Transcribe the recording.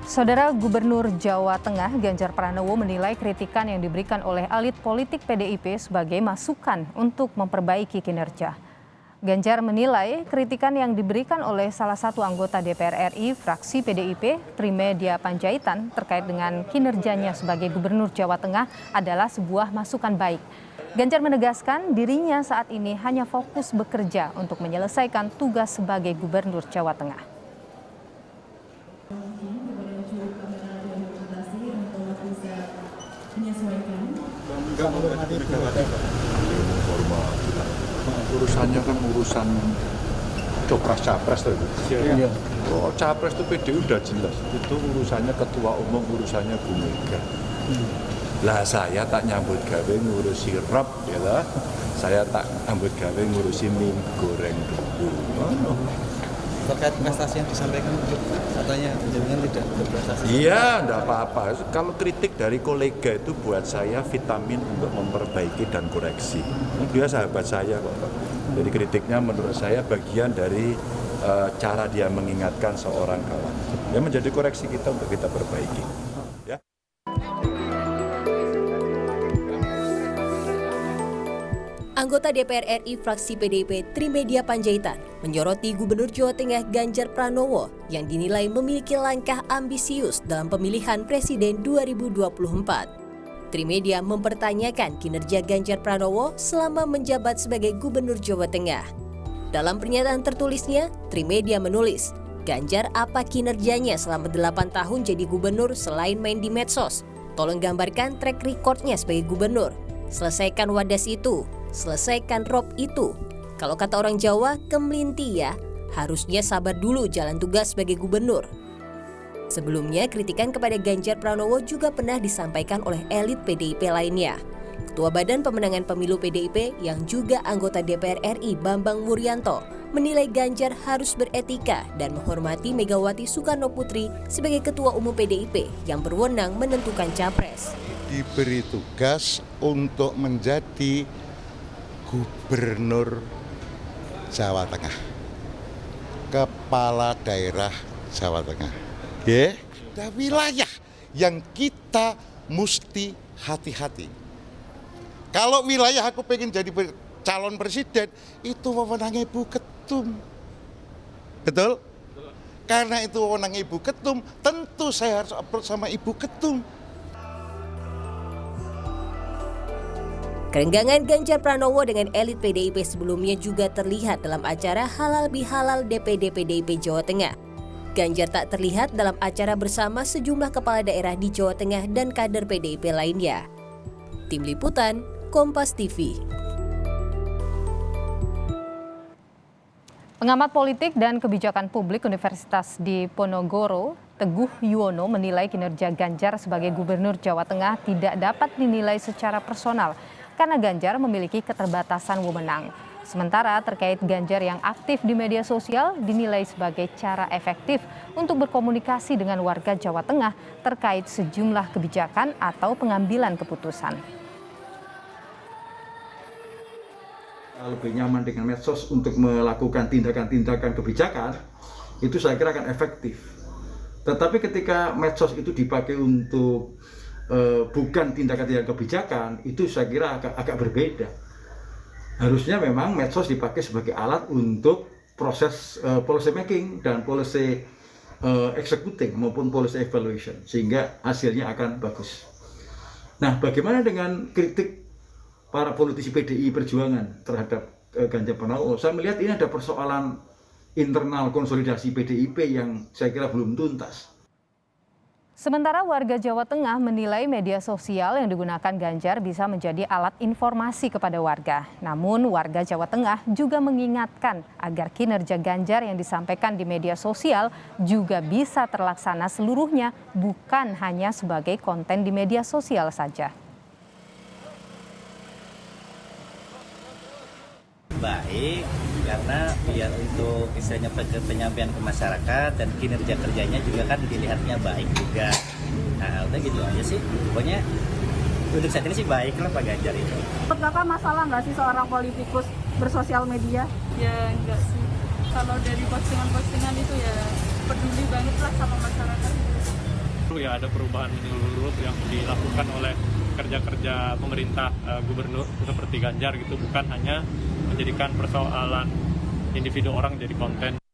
Saudara Gubernur Jawa Tengah Ganjar Pranowo menilai kritikan yang diberikan oleh elit politik PDIP sebagai masukan untuk memperbaiki kinerja. Ganjar menilai kritikan yang diberikan oleh salah satu anggota DPR RI fraksi PDIP, Trimedia Panjaitan, terkait dengan kinerjanya sebagai Gubernur Jawa Tengah adalah sebuah masukan baik. Ganjar menegaskan dirinya saat ini hanya fokus bekerja untuk menyelesaikan tugas sebagai Gubernur Jawa Tengah. Urusannya kan urusan copras-capres itu. Iya. Oh, capres itu PDI udah jelas. Itu urusannya ketua umum, urusannya Bu Mega. Lah saya tak nyambut gawe ngurusi rob, ya lah. Saya tak nyambut gawe ngurusi mie goreng dulu. Terkait prestasi yang disampaikan, katanya jenengan tidak berprestasi. Iya, enggak apa-apa. Kalau kritik dari kolega itu buat saya vitamin untuk memperbaiki dan koreksi. Dia sahabat saya kok. Jadi kritiknya menurut saya bagian dari cara dia mengingatkan seorang kawan. Ya menjadi koreksi kita untuk kita perbaiki. Ya. Anggota DPR RI fraksi PDIP Trimedia Panjaitan menyoroti Gubernur Jawa Tengah Ganjar Pranowo yang dinilai memiliki langkah ambisius dalam pemilihan Presiden 2024. Trimedia mempertanyakan kinerja Ganjar Pranowo selama menjabat sebagai Gubernur Jawa Tengah. Dalam pernyataan tertulisnya, Trimedia menulis, Ganjar apa kinerjanya selama 8 tahun jadi gubernur selain main di medsos? Tolong gambarkan track recordnya sebagai gubernur. Selesaikan wadas itu. Selesaikan rob itu. Kalau kata orang Jawa, kemelinti ya, harusnya sabar dulu jalan tugas sebagai gubernur. Sebelumnya, kritikan kepada Ganjar Pranowo juga pernah disampaikan oleh elit PDIP lainnya. Ketua Badan Pemenangan Pemilu PDIP yang juga anggota DPR RI Bambang Wuryanto menilai Ganjar harus beretika dan menghormati Megawati Soekarno Putri sebagai Ketua Umum PDIP yang berwenang menentukan capres. Diberi tugas untuk menjadi Gubernur Jawa Tengah, Kepala Daerah Jawa Tengah. Ada wilayah yang kita mesti hati-hati. Kalau wilayah aku pengen jadi calon presiden, itu wewenangnya Ibu Ketum. Betul? Karena itu wewenangnya Ibu Ketum, tentu saya harus approach sama Ibu Ketum. Kerenggangan Ganjar Pranowo dengan elit PDIP sebelumnya juga terlihat dalam acara Halal Bihalal DPD PDIP Jawa Tengah. Ganjar tak terlihat dalam acara bersama sejumlah kepala daerah di Jawa Tengah dan kader PDIP lainnya. Tim Liputan, Kompas TV. Pengamat politik dan kebijakan publik Universitas Diponegoro, Teguh Yuwono menilai kinerja Ganjar sebagai Gubernur Jawa Tengah tidak dapat dinilai secara personal karena Ganjar memiliki keterbatasan wewenang. Sementara terkait Ganjar yang aktif di media sosial dinilai sebagai cara efektif untuk berkomunikasi dengan warga Jawa Tengah terkait sejumlah kebijakan atau pengambilan keputusan. Lebih nyaman dengan medsos untuk melakukan tindakan-tindakan kebijakan, itu saya kira akan efektif. Tetapi ketika medsos itu dipakai untuk bukan tindakan-tindakan kebijakan, itu saya kira agak berbeda. Harusnya memang medsos dipakai sebagai alat untuk proses policy making dan policy executing maupun policy evaluation, sehingga hasilnya akan bagus. Nah, bagaimana dengan kritik para politisi PDI Perjuangan terhadap Ganjar Pranowo? Saya melihat ini ada persoalan internal konsolidasi PDIP yang saya kira belum tuntas. Sementara warga Jawa Tengah menilai media sosial yang digunakan Ganjar bisa menjadi alat informasi kepada warga. Namun warga Jawa Tengah juga mengingatkan agar kinerja Ganjar yang disampaikan di media sosial juga bisa terlaksana seluruhnya, bukan hanya sebagai konten di media sosial saja. Baik, karena biar untuk istilahnya penyampaian ke masyarakat dan kinerja kerjanya juga kan dilihatnya baik juga. Nah udah gitu aja sih, pokoknya untuk saat ini sih baik lah Pak Ganjar itu. Menurut Kakak masalah nggak sih seorang politikus bersosial media? Ya enggak sih, kalau dari postingan-postingan itu ya peduli banget lah sama masyarakat. menyeluruh ya, ada perubahan menyeluruh yang dilakukan oleh kerja-kerja pemerintah gubernur seperti Ganjar gitu, bukan hanya menjadikan persoalan individu orang jadi konten.